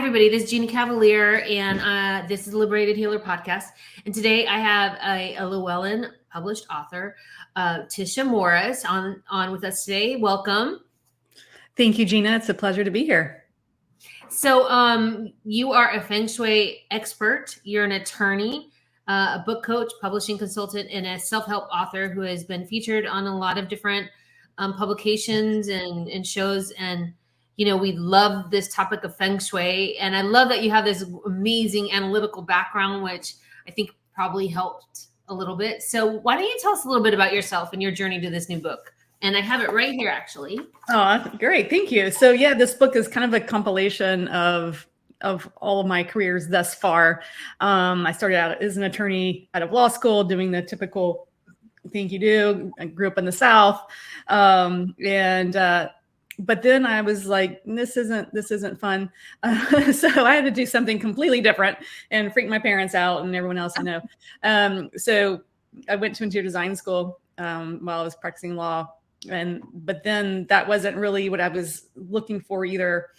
everybody. This is Jeannie Cavalier, and this is the Liberated Healer podcast. And today I have a Llewellyn published author, Tisha Morris, on with us today. Welcome. Thank you, Gina. It's a pleasure to be here. So you are a Feng Shui expert. You're an attorney, a book coach, publishing consultant, and a self-help author who has been featured on a lot of different publications and shows. And you know, we love this topic of Feng Shui. And I love that you have this amazing analytical background, which I think probably helped a little bit. So why don't you tell us a little bit about yourself and your journey to this new book? And I have it right here, actually. Oh, great. Thank you. So yeah, this book is kind of a compilation of all of my careers thus far. I started out as an attorney out of law school, doing the typical thing you do. I grew up in the South. But then I was like, this isn't fun. So I had to do something completely different and freak my parents out and everyone else I know. So I went to interior design school while I was practicing law. But then that wasn't really what I was looking for either.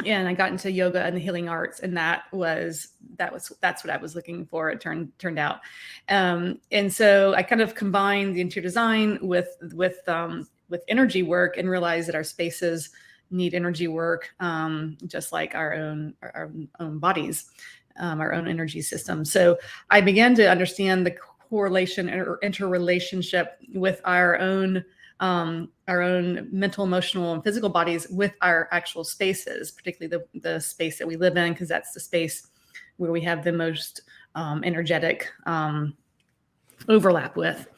And I got into yoga and the healing arts, and that's what I was looking for. It turned out. And so I kind of combined the interior design with energy work and realized that our spaces need energy work, just like our own bodies, our own energy system. So I began to understand the correlation or interrelationship with our own mental, emotional, and physical bodies with our actual spaces, particularly the space that we live in, because that's the space where we have the most energetic overlap with.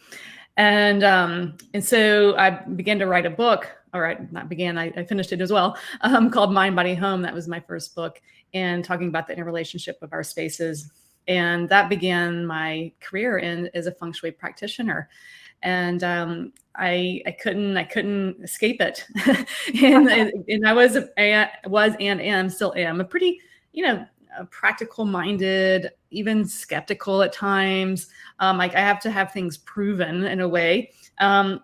And so I began to write a book. All right, not began, I finished it as well, called Mind, Body, Home. That was my first book, and talking about the interrelationship of our spaces. And that began my career as a Feng Shui practitioner. And I couldn't escape it. and I was and am still am a pretty, practical minded, even skeptical at times. Like I have to have things proven in a way. But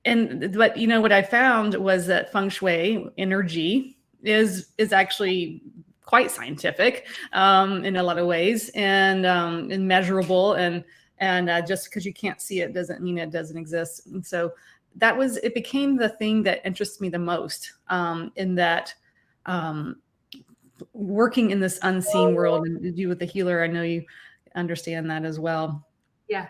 what I found was that Feng Shui energy is actually quite scientific in a lot of ways, and measurable, and just because you can't see it doesn't mean it doesn't exist. And so it became the thing that interests me the most, in that working in this unseen world. And you with the healer, I know you understand that as well. Yeah.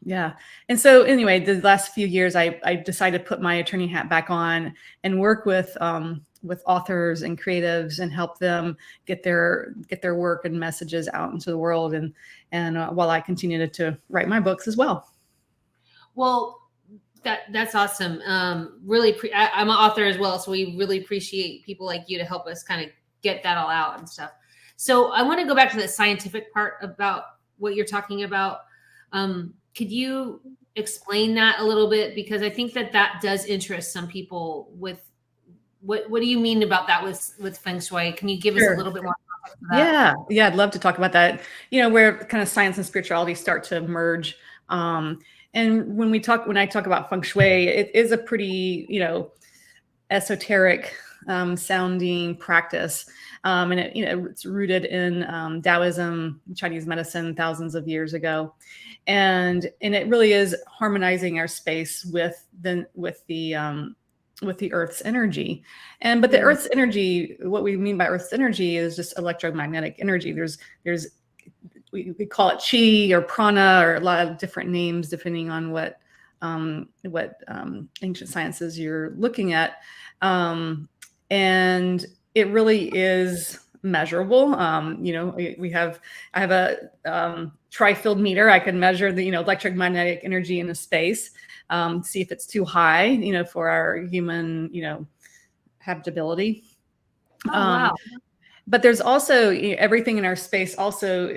Yeah. And so anyway, the last few years, I decided to put my attorney hat back on and work with authors and creatives and help them get their work and messages out into the world. And while I continued to write my books as well. Well, that's awesome. Really, I'm an author as well, so we really appreciate people like you to help us kind of get that all out and stuff. So I want to go back to the scientific part about what you're talking about. Could you explain that a little bit? Because I think that does interest some people. With what do you mean about that with Feng Shui? Can you give us a little bit more context for that? Yeah, I'd love to talk about that. Where kind of science and spirituality start to merge. And when I talk about Feng Shui, it is a pretty, esoteric sounding practice. And it's rooted in Taoism, Chinese medicine, thousands of years ago. And it really is harmonizing our space with the Earth's energy. But the Earth's energy, what we mean by Earth's energy is just electromagnetic energy. We call it chi or prana, or a lot of different names depending on what ancient sciences you're looking at. And it really is measurable. I have a tri-field meter. I can measure the, electromagnetic energy in a space, see if it's too high, for our human, habitability. Oh, wow. But there's also everything in our space also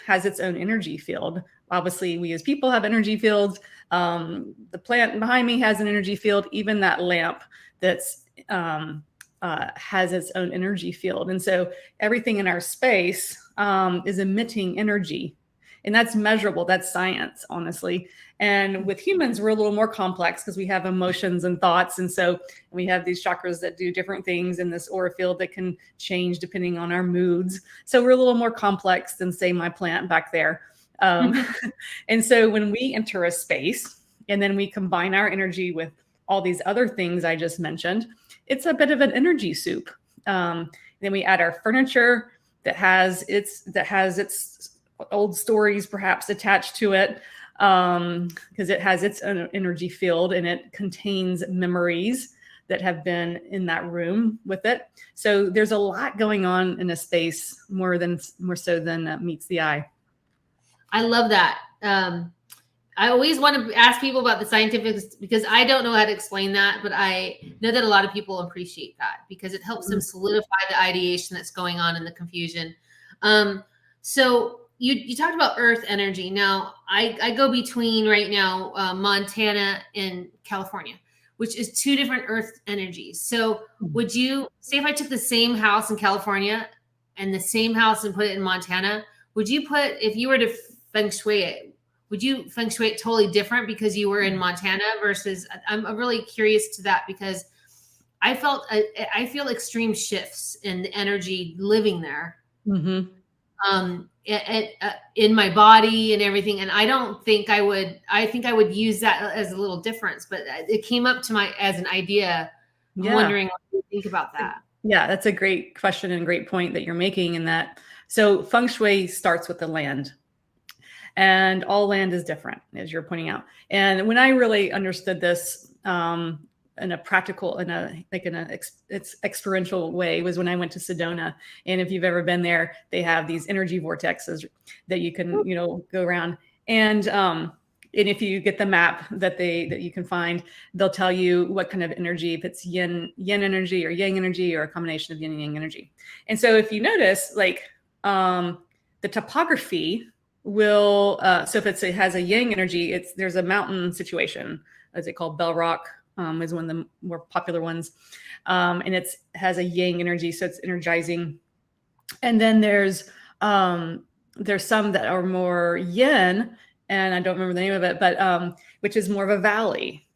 has its own energy field. Obviously, we as people have energy fields. The plant behind me has an energy field. Even that lamp that's has its own energy field. And so everything in our space is emitting energy. And that's measurable. That's science, honestly. And with humans, we're a little more complex because we have emotions and thoughts. And so we have these chakras that do different things in this aura field that can change depending on our moods. So we're a little more complex than, say, my plant back there. And so when we enter a space and then we combine our energy with all these other things I just mentioned, it's a bit of an energy soup. Then we add our furniture that has its old stories perhaps attached to it, because it has its own energy field and it contains memories that have been in that room with it. So there's a lot going on in a space, more so than meets the eye. I love that. I always want to ask people about the scientific, because I don't know how to explain that, but I know that a lot of people appreciate that because it helps them solidify the ideation that's going on in the confusion. So you talked about earth energy. Now I go between right now, Montana and California, which is two different earth energies. So would you say, if I took the same house in California and the same house and put it in Montana, would you put, if you were to Feng Shui it, would you Feng Shui it totally different because you were in Montana versus? I'm really curious to that because I feel extreme shifts in the energy living there, in my body and everything. And I don't think I would. I think I would use that as a little difference, but it came up to as an idea. I'm wondering what you think about that. Yeah, that's a great question and great point that you're making in that. So Feng Shui starts with the land. And all land is different, as you're pointing out. And when I really understood this in a practical, it's experiential way, was when I went to Sedona. And if you've ever been there, they have these energy vortexes that you can, go around. And if you get the map that you can find, they'll tell you what kind of energy, if it's yin energy or yang energy or a combination of yin and yang energy. And so if you notice, like the topography will, so if it has a yang energy, there's a mountain situation, as it called Bell Rock, is one of the more popular ones. And it has a yang energy, so it's energizing. And then there's some that are more yin, and I don't remember the name of it, but which is more of a valley,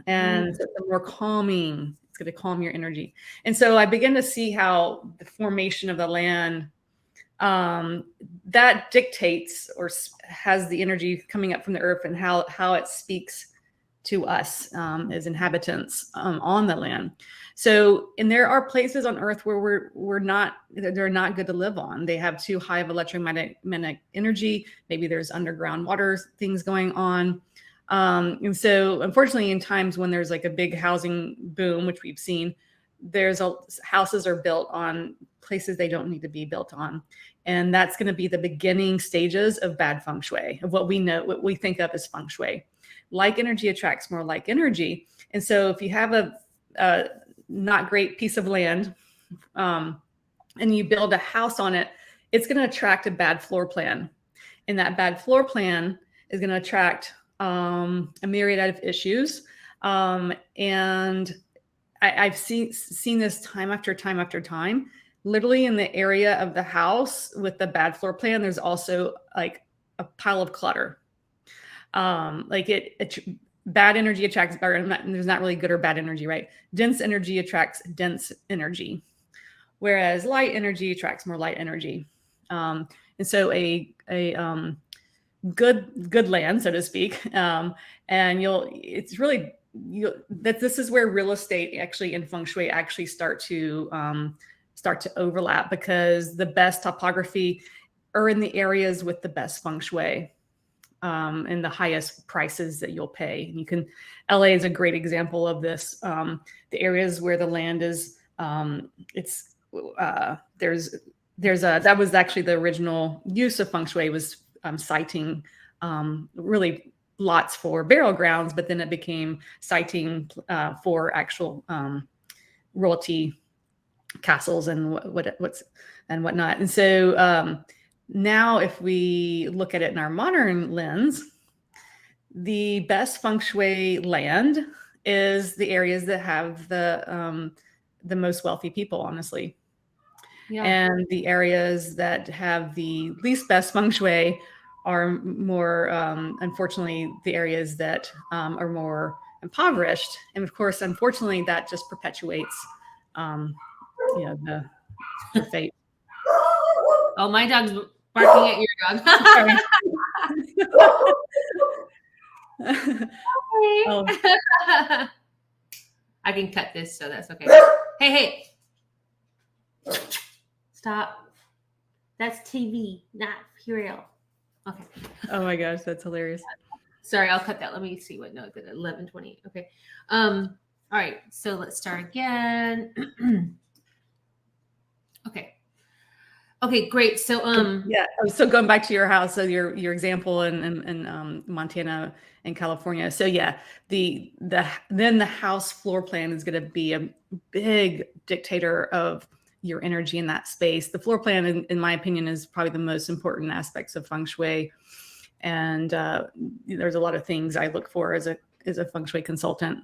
and so it's more calming. It's going to calm your energy. And so I began to see how the formation of the land that dictates or has the energy coming up from the earth, and how it speaks to us as inhabitants on the land. So, and there are places on earth where they're not good to live on. They have too high of electromagnetic energy. Maybe there's underground water things going on. And so unfortunately, in times when there's like a big housing boom, which we've seen, houses are built on places they don't need to be built on. And that's going to be the beginning stages of bad Feng Shui, of what we think of as Feng Shui. Like energy attracts more like energy. And so if you have a not great piece of land, and you build a house on it, it's going to attract a bad floor plan. And that bad floor plan is going to attract a myriad of issues. And I've seen this time after time after time. Literally in the area of the house with the bad floor plan, there's also like a pile of clutter. Bad energy attracts, there's not really good or bad energy, right? Dense energy attracts dense energy, whereas light energy attracts more light energy. And so a good land, so to speak, and this is where real estate actually in Feng Shui actually start to overlap, because the best topography are in the areas with the best Feng Shui, and the highest prices that you'll pay. And LA is a great example of this. The areas where the land is, that was actually the original use of Feng Shui, was siting really lots for burial grounds, but then it became siting for actual royalty castles and whatnot. And so now if we look at it in our modern lens, the best Feng Shui land is the areas that have the most wealthy people, honestly. Yeah. And the areas that have the least best Feng Shui are more, unfortunately, the areas that are more impoverished. And of course, unfortunately, that just perpetuates, the fate. Oh, my dog's barking at your dog. Oh. I can cut this, so that's okay. Hey. Stop. That's TV, not real. Okay. Oh my gosh, that's hilarious. Sorry, I'll cut that. Let me see what note that 11:28. Okay. All right. So let's start again. Okay, great. So so going back to your house, so your example in Montana and California. So yeah, then the house floor plan is going to be a big dictator of your energy in that space. The floor plan, in my opinion, is probably the most important aspects of Feng Shui. And there's a lot of things I look for as a Feng Shui consultant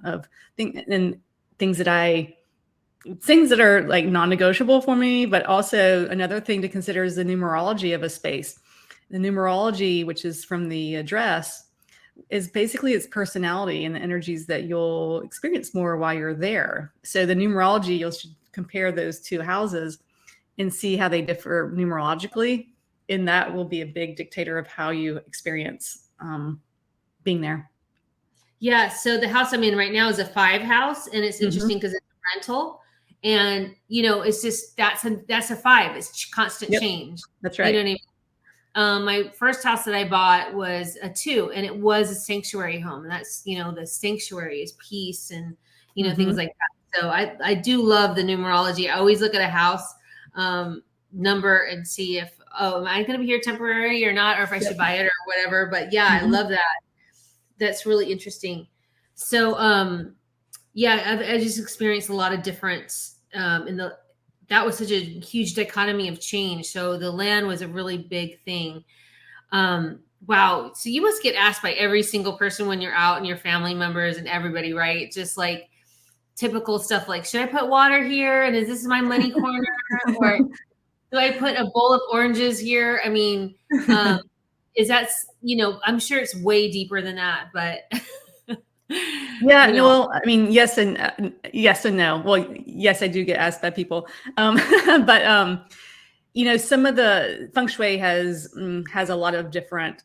things that are like non-negotiable for me. But also another thing to consider is the numerology of a space. The numerology, which is from the address, is basically its personality and the energies that you'll experience more while you're there. So the numerology, you'll should compare those two houses and see how they differ numerologically. And that will be a big dictator of how you experience being there. Yeah. So the house I'm in right now is a 5 house, and it's interesting because it's a rental. And it's just that's a 5. It's constant change. That's right. You know what I mean? My first house that I bought was a 2, and it was a sanctuary home. And that's the sanctuary is peace and things like that. So I do love the numerology. I always look at a house number and see if am I going to be here temporary or not, or if I should buy it or whatever. But yeah, I love that. That's really interesting. So I just experienced a lot of difference that was such a huge dichotomy of change. So the land was a really big thing. Wow. So you must get asked by every single person when you're out and your family members and everybody, right? Just like typical stuff like, should I put water here? And is this my money corner? Or do I put a bowl of oranges here? I mean, is that, I'm sure it's way deeper than that, but yeah, well, I mean, yes and no. Well, yes, I do get asked by people. But some of the Feng Shui has a lot of different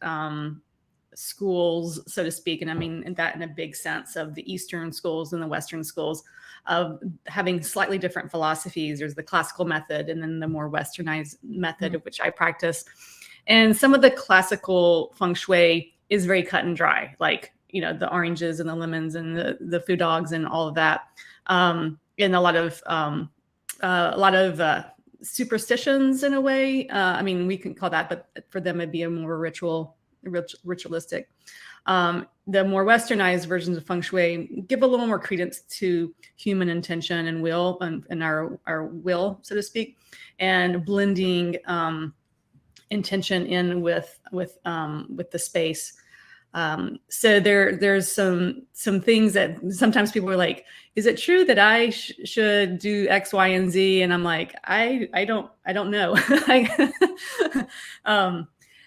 schools, so to speak. And I mean that in a big sense of the Eastern schools and the Western schools of having slightly different philosophies. There's the classical method and then the more Westernized method of which I practice. And some of the classical Feng Shui is very cut and dry, like, the oranges and the lemons and the food dogs and all of that. And a lot of superstitions in a way. I mean, we can call that, but for them, it'd be a more ritualistic. The more Westernized versions of Feng Shui give a little more credence to human intention and will and our will, so to speak, and blending intention in with the space. So there's some things that sometimes people are like, is it true that I should do X, Y, and Z? And I'm like, I don't know.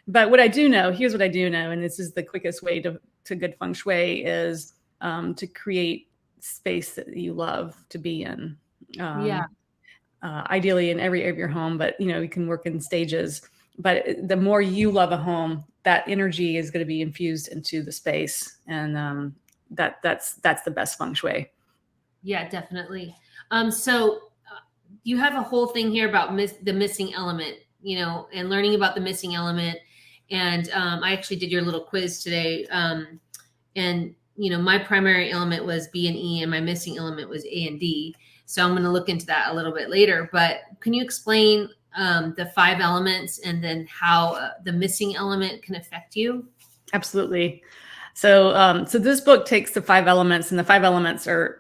But what I do know, here's what I do know, and this is the quickest way to good Feng Shui is to create space that you love to be in. Ideally in every area of your home, but you can work in stages. But the more you love a home, that energy is going to be infused into the space, and that's the best Feng Shui. Yeah, definitely. So you have a whole thing here about the missing element, and learning about the missing element. And I actually did your little quiz today, and my primary element was B and E, and my missing element was A and D. So I'm going to look into that a little bit later. But can you explain the 5 elements and then how the missing element can affect you? Absolutely. So this book takes the 5 elements, and the 5 elements are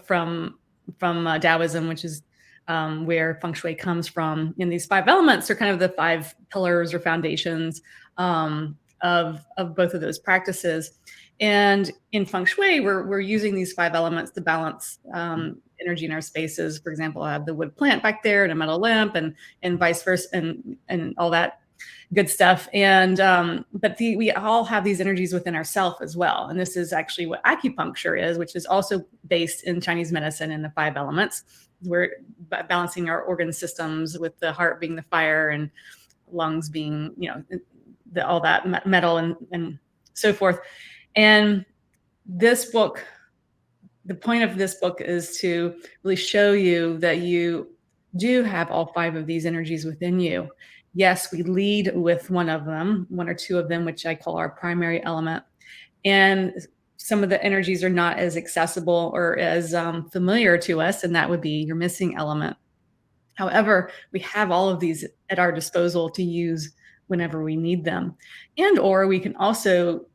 from Taoism, which is where Feng Shui comes from. And these 5 elements are kind of the 5 pillars or foundations of both of those practices. And in Feng Shui, we're using these 5 elements to balance energy in our spaces. For example, I have the wood plant back there and a metal lamp and vice versa and all that. good stuff. And but we all have these energies within ourselves as well. And this is actually what acupuncture is, which is also based in Chinese medicine in the 5 elements. We're balancing our organ systems, with the heart being the fire and lungs being, all that metal and so forth. And this book, the point of this book is to really show you that you do have all 5 of these energies within you. Yes, we lead with one of them, 1 or 2 of them, which I call our primary element. And some of the energies are not as accessible or as familiar to us, and that would be your missing element. However, we have all of these at our disposal to use whenever we need them. And or we can also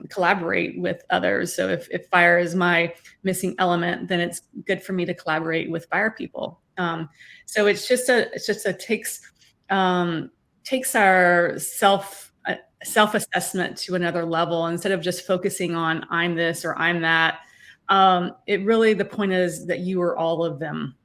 collaborate with others. So if fire is my missing element, then it's good for me to collaborate with fire people. So it takes our self-assessment to another level. Instead of just focusing on I'm this or I'm that, the point is that you are all of them.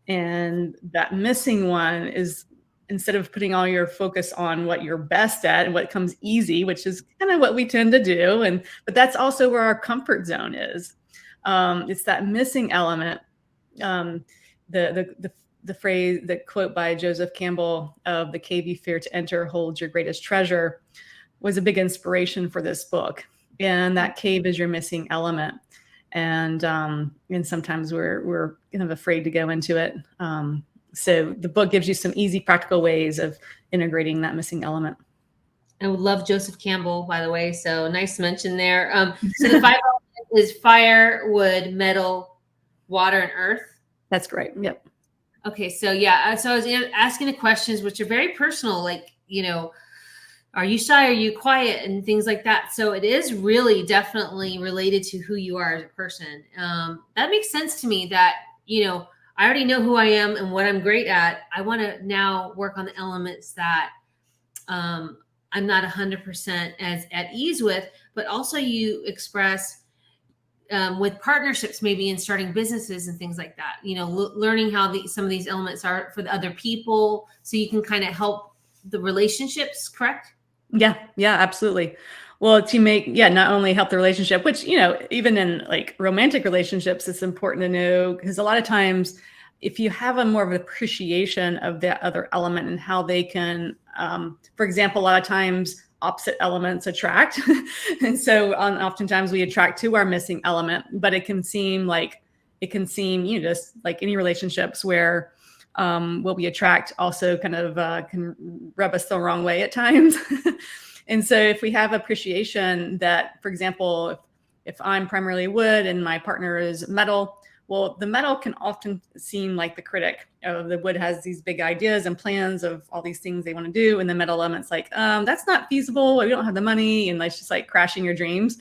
And that missing one is, instead of putting all your focus on what you're best at and what comes easy, which is kind of what we tend to do, but that's also where our comfort zone is. It's that missing element. The phrase, the quote by Joseph Campbell of "The cave you fear to enter holds your greatest treasure," was a big inspiration for this book. And that cave is your missing element. And sometimes we're kind of afraid to go into it. So the book gives you some easy, practical ways of integrating that missing element. I would love Joseph Campbell, by the way. So nice mention there. So the 5 elements is fire, wood, metal, water, and earth. That's great. Yep. Okay. So yeah. So I was asking the questions, which are very personal, like, are you shy? Are you quiet? And things like that. So it is really definitely related to who you are as a person. That makes sense to me that, I already know who I am and what I'm great at. I want to now work on the elements that I'm not 100% as at ease with, but also you express with partnerships, maybe in starting businesses and things like that, learning how some of these elements are for the other people. So you can kind of help the relationships, correct? Yeah, absolutely. Well, to not only help the relationship, which, even in like romantic relationships, it's important to know, because a lot of times if you have a more of an appreciation of that other element and how they can, for example, a lot of times opposite elements attract. And so oftentimes we attract to our missing element, but it can seem, just like any relationships where what we attract also kind of can rub us the wrong way at times. And so if we have appreciation that, for example, if I'm primarily wood and my partner is metal, well, the metal can often seem like the critic. The wood has these big ideas and plans of all these things they want to do. And the metal element's like, that's not feasible. We don't have the money. And it's just like crashing your dreams.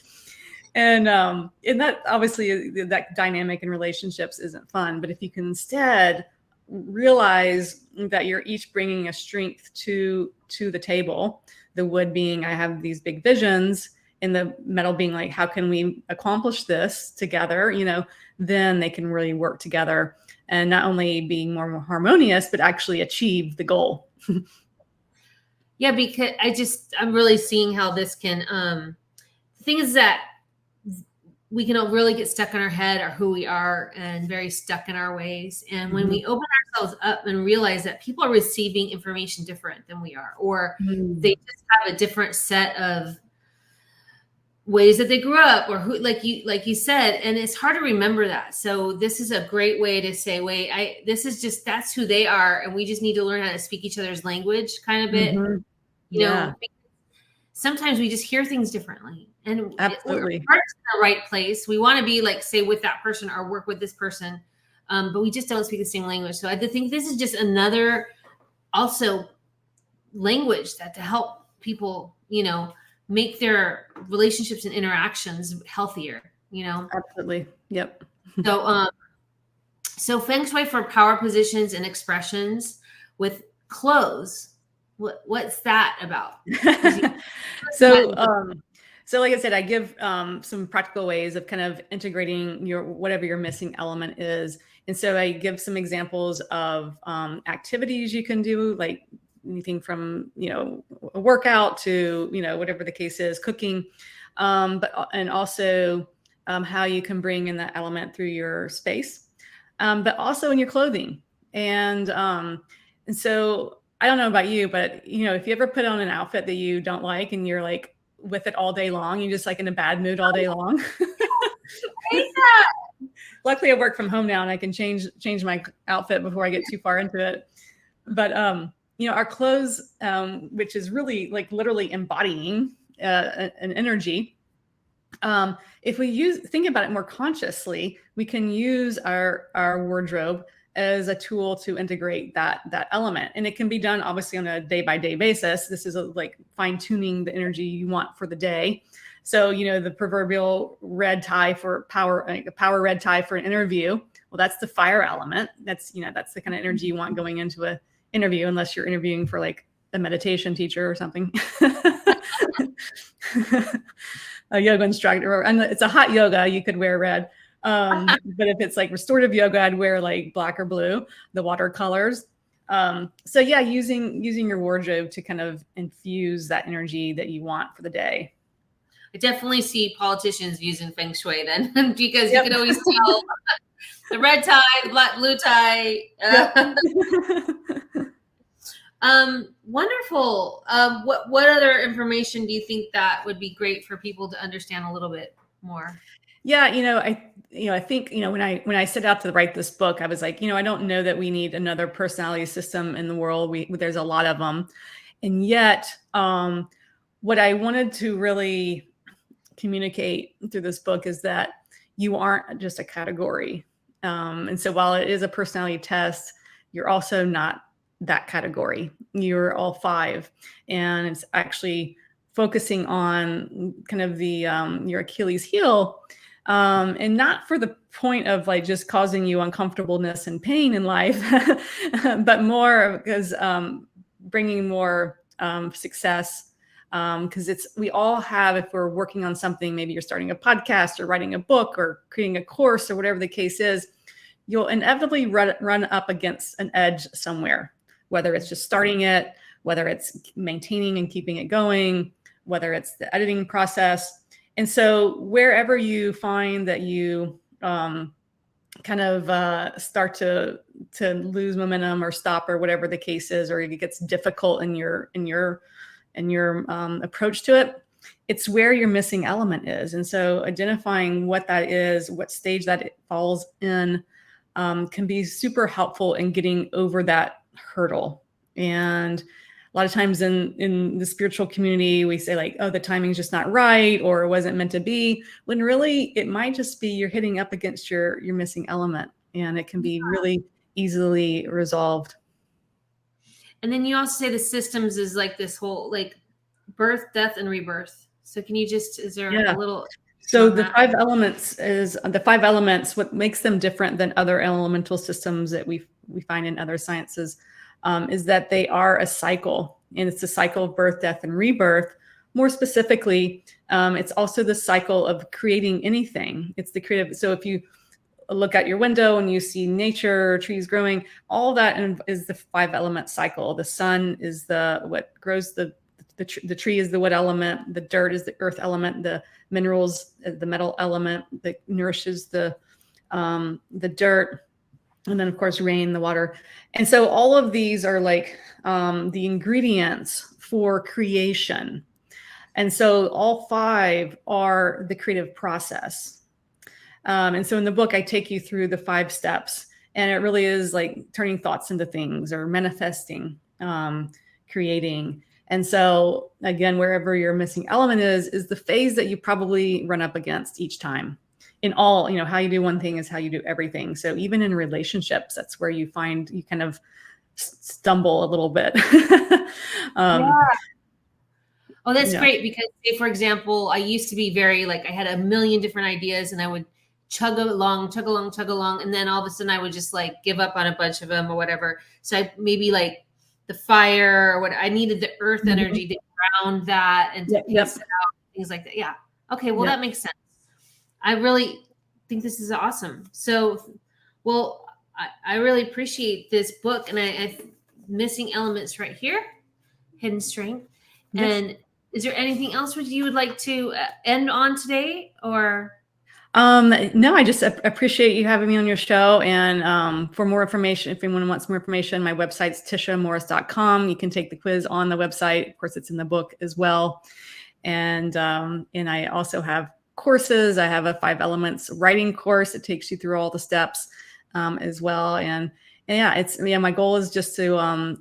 And that obviously, that dynamic in relationships isn't fun. But if you can instead realize that you're each bringing a strength to the table, the wood being, I have these big visions, and the metal being like, how can we accomplish this together? Then they can really work together and not only being more harmonious, but actually achieve the goal. Yeah, because I'm really seeing how this can, the thing is that we can really get stuck in our head or who we are and very stuck in our ways. And when we open ourselves up and realize that people are receiving information different than we are, or they just have a different set of ways that they grew up, or who, like you said, and it's hard to remember that. So this is a great way to say, wait, that's who they are. And we just need to learn how to speak each other's language kind of bit, sometimes we just hear things differently, and absolutely, we're in the right place. We want to be like, say, with that person or work with this person, but we just don't speak the same language. So I think this is just another also language that to help people, make their relationships and interactions healthier. Absolutely, yep. So Feng Shui for power positions and expressions with clothes. What's that about? So like I said, I give some practical ways of kind of integrating whatever your missing element is. And so I give some examples of activities you can do, like anything from, a workout to, whatever the case is, cooking, and also how you can bring in that element through your space, but also in your clothing. And so I don't know about you, but if you ever put on an outfit that you don't like and you're like with it all day long, you're just like in a bad mood all day long. I hate that. Luckily I work from home now and I can change my outfit before I get too far into it. But our clothes, which is really like literally embodying an energy. If we think about it more consciously, we can use our wardrobe as a tool to integrate that element. And it can be done obviously on a day-by-day basis. This is like fine-tuning the energy you want for the day. So, the proverbial red tie for power, a power red tie for an interview. Well, that's the fire element. That's the kind of energy you want going into an interview, unless you're interviewing for like a meditation teacher or something. A yoga instructor, and it's a hot yoga, you could wear red. But if it's like restorative yoga, I'd wear like black or blue, the watercolors. So yeah, using your wardrobe to kind of infuse that energy that you want for the day. I definitely see politicians using Feng Shui then, because you can always tell the red tie, the blue tie. Wonderful. What other information do you think that would be great for people to understand a little bit more? Yeah, I think, when I set out to write this book, I was like, I don't know that we need another personality system in the world. There's a lot of them. And yet, what I wanted to really communicate through this book is that you aren't just a category. And so while it is a personality test, you're also not that category. You're all 5. And it's actually focusing on kind of the your Achilles heel, and not for the point of like just causing you uncomfortableness and pain in life, but more because bringing more success. Because we all have, if we're working on something, maybe you're starting a podcast or writing a book or creating a course or whatever the case is, you'll inevitably run up against an edge somewhere, whether it's just starting it, whether it's maintaining and keeping it going, whether it's the editing process. And so wherever you find that you kind of start to lose momentum or stop or whatever the case is, or it gets difficult in your approach to it, it's where your missing element is. And so identifying what that is, what stage that it falls in, can be super helpful in getting over that hurdle. And a lot of times in the spiritual community, we say like, oh, the timing's just not right, or it wasn't meant to be, when really it might just be you're hitting up against your missing element, and it can be really easily resolved. And then you also say the systems is like this whole like birth, death, and rebirth. So can you is there a little? So the 5 elements, what makes them different than other elemental systems that we find in other sciences, is that they are a cycle, and it's a cycle of birth, death, and rebirth. More specifically, it's also the cycle of creating anything. It's the creative. So if you look out your window and you see nature, trees growing, all that is the 5 element cycle. The sun is what grows the tree is the wood element, the dirt is the earth element, the minerals, the metal element that nourishes the dirt, and then of course rain, the water. And so all of these are like the ingredients for creation. And so all 5 are the creative process. And so in the book, I take you through the 5 steps, and it really is like turning thoughts into things, or manifesting, creating. And so again, wherever your missing element is the phase that you probably run up against each time. In all, how you do one thing is how you do everything. So even in relationships, that's where you find you kind of stumble a little bit. Yeah. Oh, that's great, because say, for example, I used to be very like, I had a million different ideas and I would chug along. And then all of a sudden I would just like give up on a bunch of them or whatever. So I maybe like the fire or what I needed, the earth energy to ground that and to pace it out, things like that. Yeah. Okay. Well, that makes sense. I really think this is awesome. So, well, I really appreciate this book, and I missing elements right here. hidden strength. Yes. And is there anything else you would like to end on today, or? No, I just appreciate you having me on your show. And for more information, if anyone wants more information, my website's tishamorris.com. You can take the quiz on the website. Of course, it's in the book as well. And I also have courses. I have a 5 elements writing course. It takes you through all the steps as well. And yeah, my goal is just to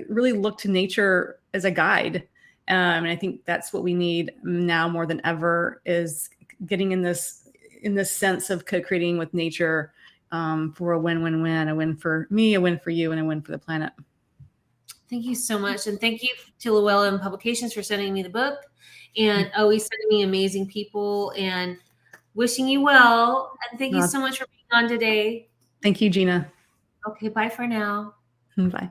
really look to nature as a guide. And I think that's what we need now more than ever, is getting in this sense of co-creating with nature for a win-win-win, a win for me, a win for you, and a win for the planet. Thank you so much. And thank you to Llewellyn Publications for sending me the book, and always sending me amazing people, and wishing you well. And thank you so much for being on today. Thank you, Gina. Okay, bye for now. Bye.